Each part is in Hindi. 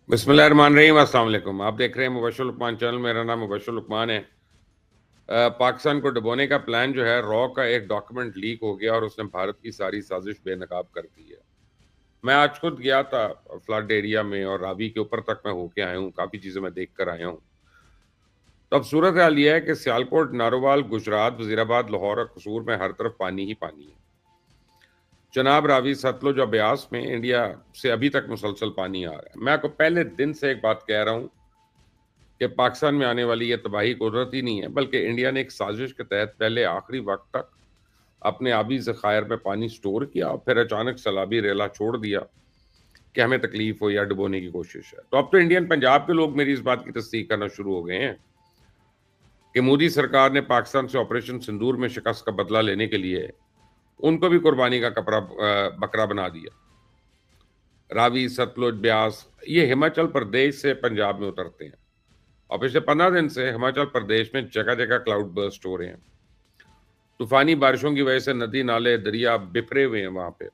बिस्मिल्लाहिर्रहमानिर्रहीम। अस्सलाम वालेकुम। आप देख रहे हैं मुबश्शिर लुकमान चैनल। मेरा नाम मुबश्शिर लुकमान है। पाकिस्तान को डुबोने का प्लान जो है, रॉ का एक डॉक्यूमेंट लीक हो गया और उसने भारत की सारी साजिश बेनकाब कर दी है। मैं आज खुद गया था फ्लड एरिया में और रावी के ऊपर तक मैं होके आया हूँ, काफ़ी चीज़ें मैं देख कर आया हूँ। तो अब सूरत हाल ये है कि सियालकोट, नारोवाल, गुजरात, वजीराबाद, लाहौर और कसूर में हर तरफ पानी ही पानी है। चनाब, रावी, सतलुज और ब्यास में इंडिया से अभी तक मुसलसल पानी आ रहा है। मैं आपको पहले दिन से एक बात कह रहा हूँ कि पाकिस्तान में आने वाली ये तबाही कुदरती नहीं है, बल्कि इंडिया ने एक साजिश के तहत पहले आखिरी वक्त तक अपने आबी ज़खायर में पानी स्टोर किया और फिर अचानक सैलाबी रेला छोड़ दिया कि हमें तकलीफ हो या डुबोने की कोशिश है। तो अब तो इंडियन पंजाब के लोग मेरी इस बात की तस्दीक करना शुरू हो गए हैं कि मोदी सरकार ने पाकिस्तान से ऑपरेशन सिंदूर में शिकस्त का बदला लेने के लिए उनको भी कुर्बानी का बकरा बना दिया। रावी, सतलुज, ब्यास ये हिमाचल प्रदेश से पंजाब में उतरते हैं और पिछले 15 दिन से हिमाचल प्रदेश में जगह जगह क्लाउड बर्स्ट हो रहे हैं। तूफानी बारिशों की वजह से नदी, नाले, दरिया बिखरे हुए हैं वहां पे।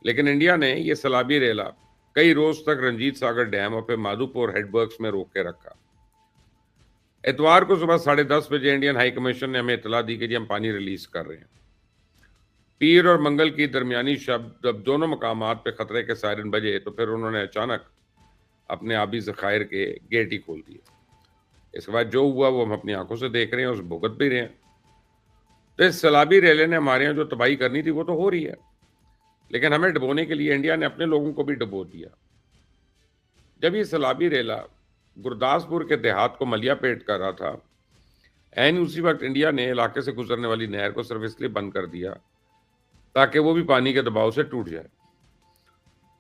लेकिन इंडिया ने ये सैलाबी रेला कई रोज तक रंजीत सागर डैम और फिर माधोपुर हेडवर्क्स में रोक के रखा। इतवार को सुबह 10:30 बजे इंडियन हाई कमीशन ने हमें इतला दी कि जी हम पानी रिलीज कर रहे हैं। पीर और मंगल की दरमियानी शब्द जब दोनों मकामात पे खतरे के सायरन बजे तो फिर उन्होंने अचानक अपने आबी जखायर के गेट ही खोल दिए। इसके बाद जो हुआ वो हम अपनी आंखों से देख रहे हैं, उस भुगत भी रहे हैं। तो इस सैलाबी रेले ने हमारे यहाँ जो तबाही करनी थी वो तो हो रही है, लेकिन हमें डुबोने के लिए इंडिया ने अपने लोगों को भी डुबो दिया। जब ये सैलाबी रेला गुरदासपुर के देहात को मलिया पेट कर रहा था, एन उसी वक्त इंडिया ने इलाके से गुजरने वाली नहर को सिर्फ इसलिए बंद कर दिया ताकि वो भी पानी के दबाव से टूट जाए।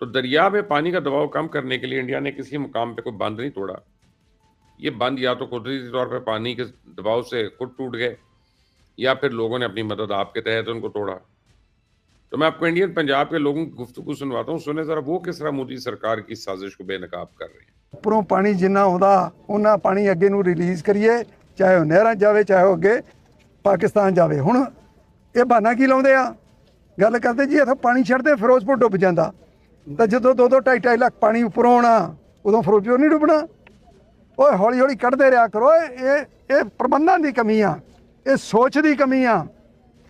तो दरिया में पानी का दबाव कम करने के लिए इंडिया ने किसी मुकाम पे कोई बंद नहीं तोड़ा। ये बंद या तो कुदरती तौर पर पानी के दबाव से खुद टूट गए या फिर लोगों ने अपनी मदद आपके तहत उनको तोड़ा। तो मैं आपको इंडियन पंजाब के लोगों की गुफ्तगू सुनवाता हूँ, सुने जरा वो किस तरह मोदी सरकार की साजिश को बेनकाब कर रहे हैं। ਉੱਪਰੋਂ ਪਾਣੀ ਜਿੰਨਾ ਆਉਂਦਾ ਉਹਨਾਂ ਪਾਣੀ ਅੱਗੇ ਨੂੰ ਰਿਲੀਜ਼ ਕਰੀਏ, ਚਾਹੇ ਉਹ ਨਹਿਰਾਂ ਜਾਵੇ ਚਾਹੇ ਉਹ ਅੱਗੇ ਪਾਕਿਸਤਾਨ ਜਾਵੇ। ਹੁਣ ਇਹ ਬਹਾਨਾ ਕੀ ਲਾਉਂਦੇ ਆ, ਗੱਲ ਕਰਦੇ ਜੀ ਇੱਥੋਂ ਪਾਣੀ ਛੱਡਦੇ ਫਿਰੋਜ਼ਪੁਰ ਡੁੱਬ ਜਾਂਦਾ, ਤਾਂ ਜਦੋਂ 2-2 2.5 ਲੱਖ ਪਾਣੀ ਉੱਪਰੋਂ ਆਉਣਾ ਉਦੋਂ ਫਿਰੋਜ਼ਪੁਰ ਨਹੀਂ ਡੁੱਬਣਾ। ਓਏ ਹੌਲੀ ਹੌਲੀ ਕੱਢਦੇ ਰਿਹਾ ਕਰੋ। ਇਹ ਪ੍ਰਬੰਧਾਂ ਦੀ ਕਮੀ ਆ, ਇਹ ਸੋਚ ਦੀ ਕਮੀ ਆ।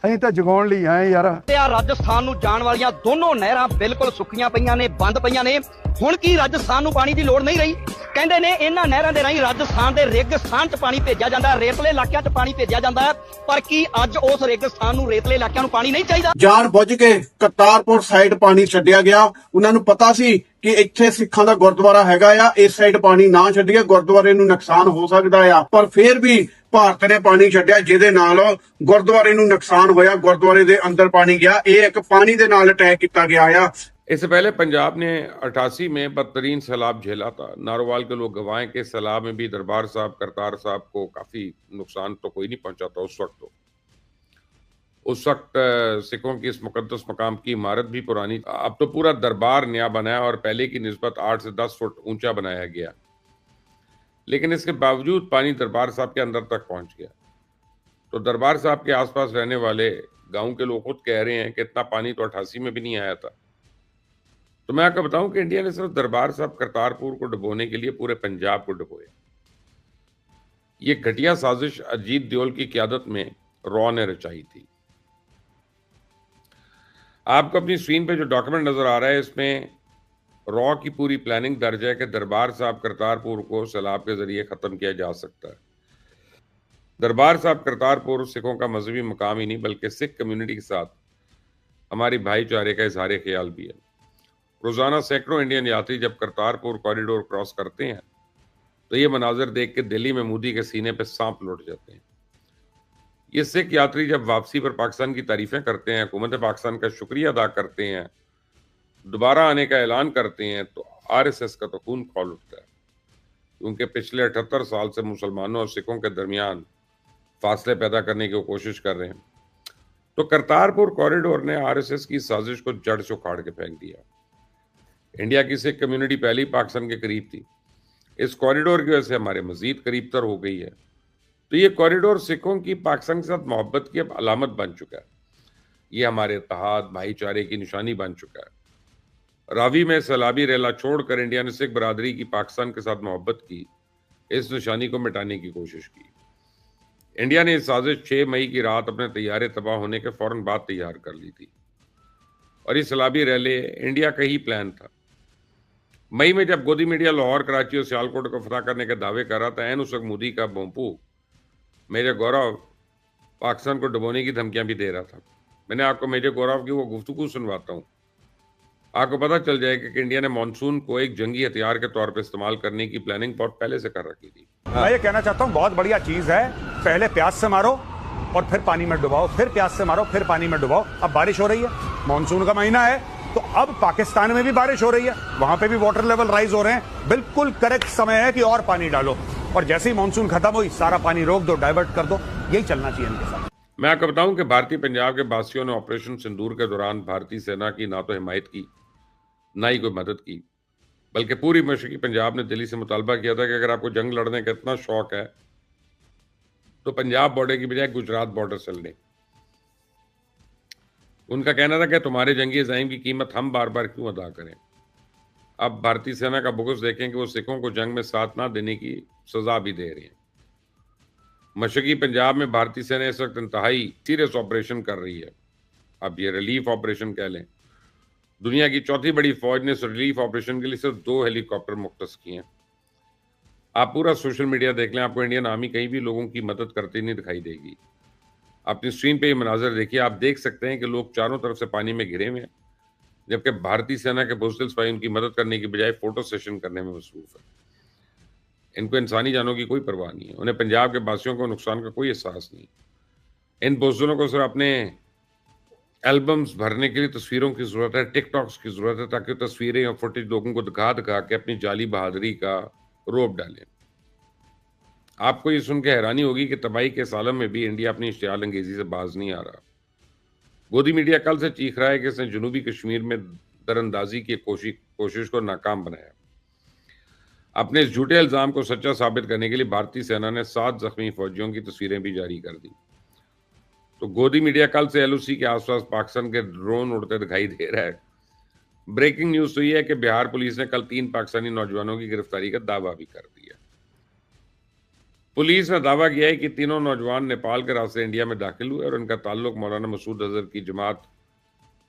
ਅਸੀਂ ਤਾਂ ਜਗਾਉਣ ਲਈ ਆਏ ਯਾਰ। ਰਾਜਸਥਾਨ ਨੂੰ ਜਾਣ ਵਾਲੀਆਂ ਦੋਨੋਂ ਨਹਿਰਾਂ ਬਿਲਕੁਲ ਸੁੱਕੀਆਂ ਪਈਆਂ ਨੇ, ਬੰਦ ਪਈਆਂ ਨੇ। ਹੁਣ ਕੀ ਰਾਜਸਥਾਨ ਨੂੰ ਪਾਣੀ ਦੀ ਲੋੜ ਨਹੀਂ ਰਹੀ? ਕਹਿੰਦੇ ਨੇ ਇਹਨਾਂ ਨਹਿਰਾਂ ਦੇ ਰਾਹੀਂ ਰਾਜਸਥਾਨ ਦੇ ਰੇਗਿਸਤਾਨ 'ਚ ਪਾਣੀ ਭੇਜਿਆ ਜਾਂਦਾ, ਰੇਤਲੇ ਇਲਾਕਿਆਂ 'ਚ ਪਾਣੀ ਭੇਜਿਆ ਜਾਂਦਾ ਹੈ। ਪਰ ਕੀ ਅੱਜ ਉਸ ਰੇਗਿਸਤਾਨ ਨੂੰ, ਰੇਤਲੇ ਇਲਾਕਿਆਂ ਨੂੰ ਪਾਣੀ ਨਹੀਂ ਚਾਹੀਦਾ? ਜਾਣ ਬੁੱਝ ਕੇ ਕਰਤਾਰਪੁਰ ਸਾਈਡ ਪਾਣੀ ਛੱਡਿਆ ਗਿਆ। ਉਹਨਾਂ ਨੂੰ ਪਤਾ ਸੀ ਕਿ ਇੱਥੇ ਸਿੱਖਾਂ ਦਾ ਗੁਰਦੁਆਰਾ ਹੈਗਾ ਆ, ਇਸ ਸਾਈਡ ਪਾਣੀ ਨਾ ਛੱਡੀਏ, ਗੁਰਦੁਆਰੇ ਨੂੰ ਨੁਕਸਾਨ ਹੋ ਸਕਦਾ ਆ। ਪਰ ਫਿਰ ਵੀ ਭਾਰਤ ਨੇ ਪਾਣੀ ਛੱਡਿਆ, ਜਿਹਦੇ ਨਾਲ ਗੁਰਦੁਆਰੇ ਨੂੰ ਨੁਕਸਾਨ ਹੋਇਆ, ਗੁਰਦੁਆਰੇ ਦੇ ਅੰਦਰ ਪਾਣੀ ਗਿਆ। ਇਹ ਇੱਕ ਪਾਣੀ ਦੇ ਨਾਲ ਅਟੈਕ ਕੀਤਾ ਗਿਆ ਆ। इससे पहले पंजाब ने 88 में बदतरीन सैलाब झेला था। नारोवाल के लोग गवाएं कि सैलाब में भी दरबार साहब, करतार साहब को काफी नुकसान तो कोई नहीं पहुंचा था उस वक्त। उस वक्त सिखों की इस मुकद्दस मकाम की इमारत भी पुरानी, अब तो पूरा दरबार नया बनाया और पहले की निस्बत 8 से 10 फुट ऊंचा बनाया गया। लेकिन इसके बावजूद पानी दरबार साहब के अंदर तक पहुंच गया। तो दरबार साहब के आसपास रहने वाले गांव के लोग खुद कह रहे हैं कि इतना पानी तो 88 में भी नहीं आया था। तो मैं आपको बताऊं कि इंडिया ने सिर्फ दरबार साहब, करतारपुर को डुबोने के लिए पूरे पंजाब को डुबोया। ये घटिया साजिश अजीत दियोल की क़यादत में रॉ ने रचाई थी। आपको अपनी स्क्रीन पे जो डॉक्यूमेंट नजर आ रहा है, इसमें रॉ की पूरी प्लानिंग दर्ज है कि दरबार साहब, करतारपुर को सैलाब के जरिए खत्म किया जा सकता है। दरबार साहब, करतारपुर सिखों का मजहबी मकाम ही नहीं, बल्कि सिख कम्युनिटी के साथ हमारी भाईचारे का इजहार ख्याल भी है। रोजाना सैकड़ों इंडियन यात्री जब करतारपुर कॉरिडोर क्रॉस करते हैं तो ये मनाजिर देख के दिल्ली में मोदी के सीने पे सांप लौट जाते हैं। ये सिख यात्री जब वापसी पर पाकिस्तान की तारीफें करते हैं, हुकूमत पाकिस्तान का शुक्रिया अदा करते हैं, दोबारा आने का ऐलान करते हैं, तो आरएसएस का तो खून खौल उठता है, क्योंकि पिछले 78 साल से मुसलमानों और सिखों के दरमियान फासले पैदा करने की वो कोशिश कर रहे हैं। तो करतारपुर कॉरिडोर ने आरएसएस की साजिश को जड़ से उखाड़ के फेंक दिया। इंडिया की सिख कम्युनिटी पहले ही पाकिस्तान के करीब थी, इस कॉरिडोर की वजह से हमारे मजीद करीब तर हो गई है। तो ये कॉरिडोर सिखों की पाकिस्तान के साथ मोहब्बत की अब अलामत बन चुका है। ये हमारे इत्तेहाद, भाईचारे की निशानी बन चुका है। रावी में सैलाबी रेला छोड़कर इंडिया ने सिख बरादरी की पाकिस्तान के साथ मोहब्बत की, इस निशानी को मिटाने की कोशिश की। इंडिया ने इस साजिश 6 मई की रात अपने तैयारे तबाह होने के फौरन बाद तैयार कर ली थी और ये सैलाबी रैले इंडिया का ही प्लान था। मई में जब गोदी मीडिया लाहौर, कराची और सियालकोट को फतह करने के दावे कर रहा था, एन उस वक्त मोदी का भोंपू मेजर गौरव पाकिस्तान को डुबोने की धमकियां भी दे रहा था। मैंने आपको मेजर गौरव की वो गुफ्तगू सुनवाता हूँ, आपको पता चल जाएगा कि इंडिया ने मानसून को एक जंगी हथियार के तौर पर इस्तेमाल करने की प्लानिंग बहुत पहले से कर रखी थी। मैं ये कहना चाहता हूँ, बहुत बढ़िया चीज है, पहले प्याज से मारो और फिर पानी में डुबाओ, फिर प्याज से मारो फिर पानी में डुबाओ। अब बारिश हो रही है, मानसून का महीना है, तो अब पाकिस्तान में भी बारिश हो रही है, वहां पे भी वाटर लेवल राइज हो रहे हैं। बिल्कुल करेक्ट समय है कि और पानी डालो, और जैसे ही मानसून खत्म हुई सारा पानी रोक दो, डाइवर्ट कर दो। यही चलना चाहिए इनके साथ। मैं आपको बताऊं कि भारतीय पंजाब के बासियों ने ऑपरेशन सिंदूर के दौरान भारतीय सेना की ना तो हिमायत की, ना ही कोई मदद की, बल्कि पूरी मशरकी पंजाब ने दिल्ली से मुतालबा किया था कि अगर आपको जंग लड़ने का इतना शौक है तो पंजाब बॉर्डर की बजाय गुजरात बॉर्डर से लड़ें। उनका कहना था कि तुम्हारे जंगी अज़ाइम की कीमत हम बार बार क्यों अदा करें। अब भारतीय सेना का बुग़्ज़ देखें कि वो सिखों को जंग में साथ ना देने की सजा भी दे रही है। मशरकी पंजाब में भारतीय सेना इस वक्त इंतहाई सीरियस ऑपरेशन कर रही है। अब ये रिलीफ ऑपरेशन कह लें। दुनिया की चौथी बड़ी फौज ने इस रिलीफ ऑपरेशन के लिए सिर्फ 2 हेलीकॉप्टर मुख्तस किए हैं। आप पूरा सोशल मीडिया देख लें, आपको इंडियन आर्मी कहीं भी लोगों की मदद करती नहीं दिखाई देगी। अपनी स्क्रीन पे ये मनाजर देखिए, आप देख सकते हैं कि लोग चारों तरफ से पानी में घिरे हुए हैं, जबकि भारतीय सेना के बुज़दिल सिपाही उनकी मदद करने की बजाय फोटो सेशन करने में मसरूफ है। इनको इंसानी जानों की कोई परवाह नहीं है, उन्हें पंजाब के बासियों को नुकसान का कोई एहसास नहीं। इन बुज़दिलों को सिर्फ अपने एल्बम्स भरने के लिए तस्वीरों की ज़रूरत है, टिकटॉक्स की ज़रूरत है, ताकि तस्वीरें और फुटेज लोगों को दिखा दिखा के अपनी जाली बहादुरी का रोब डालें। आपको ये सुन के हैरानी होगी कि तबाही के इस आलम में भी इंडिया अपनी इश्तियाल अंगेजी से बाज नहीं आ रहा। गोदी मीडिया कल से चीख रहा है कि इसने जनूबी कश्मीर में दरअंदाजी की कोशिश को नाकाम बनाया। अपने इस झूठे इल्जाम को सच्चा साबित करने के लिए भारतीय सेना ने 7 जख्मी फौजियों की तस्वीरें भी जारी कर दी। तो गोदी मीडिया कल से एलओसी के आसपास पाकिस्तान के ड्रोन उड़ते दिखाई दे रहा है। ब्रेकिंग न्यूज तो यह है कि बिहार पुलिस ने कल 3 पाकिस्तानी नौजवानों की गिरफ्तारी का दावा भी कर दिया। पुलिस ने दावा किया है कि तीनों नौजवान नेपाल के रास्ते इंडिया में दाखिल हुए और उनका ताल्लुक मौलाना मसूद अजहर की जमात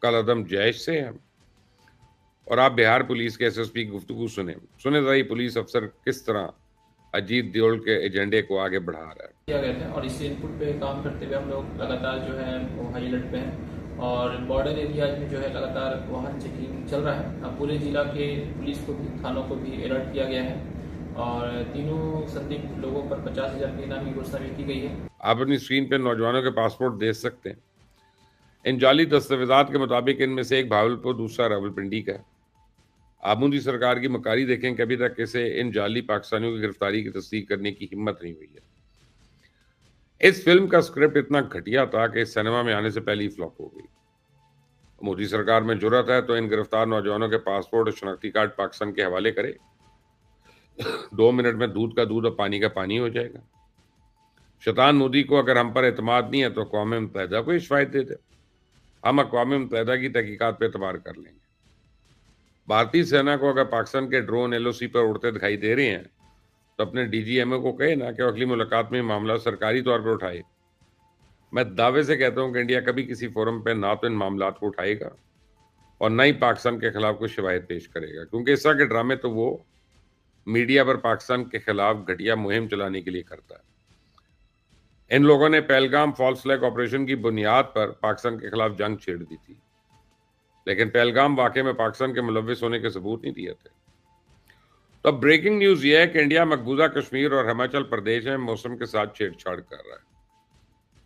कल अदम जैश से है। और आप बिहार पुलिस के एसएसपी की गुफ्तगू सुने जरा ये पुलिस अफसर किस तरह अजीत दियोल के एजेंडे को आगे बढ़ा रहा है। किया गया था और इस इनपुट पे काम करते हुए हम लोग लगातार जो है वो हाई अलर्ट पे हैं और बॉर्डर एरियाज में जो है लगातार वाहन चेकिंग चल रहा है। अब पूरे जिला के पुलिस को भी, थानों को भी अलर्ट किया गया है और तीनों संदिग्ध लोगों पर 50,000 की इनाम की घोषणा भी की गई है। आप अपनी स्क्रीन पर नौजवानों के पासपोर्ट देख सकते हैं। इन जाली दस्तावेजात के मुताबिक इनमें से एक भावलपुर, दूसरा रावलपिंडी का है। आबूदी सरकार की मकारी देखें कि अभी तक इसे इन जाली पाकिस्तानियों की गिरफ्तारी की तस्दीक करने की हिम्मत नहीं हुई है। इस फिल्म का स्क्रिप्ट इतना घटिया था कि इस सिनेमा में आने से पहले ही फ्लॉप हो गई। मोदी सरकार में जुर्रत है तो इन गिरफ्तार नौजवानों के पासपोर्ट और शनाख्ती कार्ड पाकिस्तान के हवाले करे। 2 मिनट में दूध का दूध और पानी का पानी हो जाएगा। शैतान मोदी को अगर हम पर एतमाद नहीं है तो अक़वाम मुत्तहिदा को इश्फायत दे दे, हम अक़वाम मुत्तहिदा की तहकीकात पर एतबार कर लेंगे। भारतीय सेना को अगर पाकिस्तान के ड्रोन एलओसी पर उड़ते दिखाई दे रहे हैं तो अपने डीजीएमओ को कहे ना कि अगली मुलाकात में मामला सरकारी तौर पर उठाए। मैं दावे से कहता हूं कि इंडिया कभी किसी फोरम पर ना तो इन मामला को उठाएगा और ना ही पाकिस्तान के खिलाफ कोई शिकायत पेश करेगा, क्योंकि इस तरह के ड्रामे तो वो मीडिया पर पाकिस्तान के खिलाफ घटिया मुहिम चलाने के लिए करता है। इन लोगों ने पहलगाम फॉल्स फ्लैग ऑपरेशन की बुनियाद पर पाकिस्तान के खिलाफ जंग छेड़ दी थी, लेकिन पहलगाम वाकये में पाकिस्तान के मुलव्विस होने के सबूत नहीं दिए थे। तो अब ब्रेकिंग न्यूज यह है कि इंडिया मकबूजा कश्मीर और हिमाचल प्रदेश में मौसम के साथ छेड़छाड़ कर रहा है।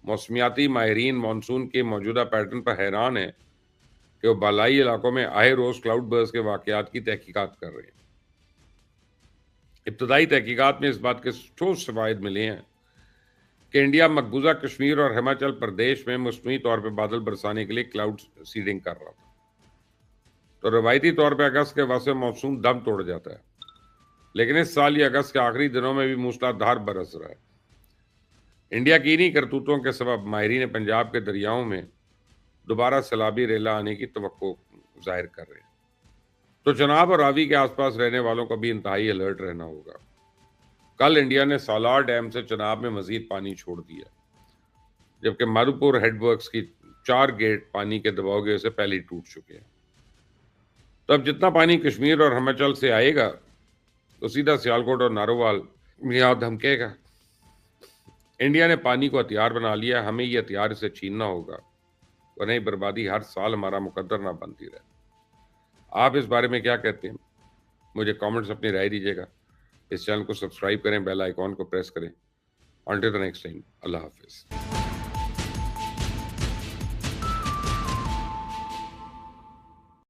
मौसमियाती माहिरीन मानसून के मौजूदा पैटर्न पर हैरान है कि वो बालाई इलाकों में आए रोज क्लाउड बर्स्ट के वाकयात की तहकीकात कर रहे हैं। इब्तदाई तहकीकात में इस बात के ठोस शवाहिद मिले हैं कि इंडिया मकबूजा कश्मीर और हिमाचल प्रदेश में मसनूई तौर पर बादल बरसाने के लिए क्लाउड सीडिंग कर रहा था। तो रवायती तौर पर अगस्त के वक्त मानसून दम तोड़ जाता है, लेकिन इस साल ये अगस्त के आखिरी दिनों में भी मूसलाधार बरस रहा है। इंडिया की इन्हीं करतूतों के सबब माहिरीन पंजाब के दरियाओं में दोबारा सैलाबी रेला आने की तवक्को जाहिर कर रहे हैं। तो चनाब और रावी के आसपास रहने वालों को भी इंतहाई अलर्ट रहना होगा। कल इंडिया ने सालार डैम से चनाब में मजीद पानी छोड़ दिया, जबकि मारूपुर हेडवर्क्स की 4 गेट पानी के दबाव की वजह से पहले ही टूट चुके हैं। तो अब जितना पानी कश्मीर और हिमाचल से आएगा तो सीधा सियालकोट और नारोवाल मियाद धमकेगा। इंडिया ने पानी को हथियार बना लिया, हमें ये हथियार इसे छीनना होगा, वरना ये बर्बादी हर साल हमारा मुकद्दर ना बनती रहे। आप इस बारे में क्या कहते हैं? मुझे कमेंट्स अपनी राय दीजिएगा। इस चैनल को सब्सक्राइब करें, बेल आइकॉन को प्रेस करें। Until the next time, Allah Hafiz.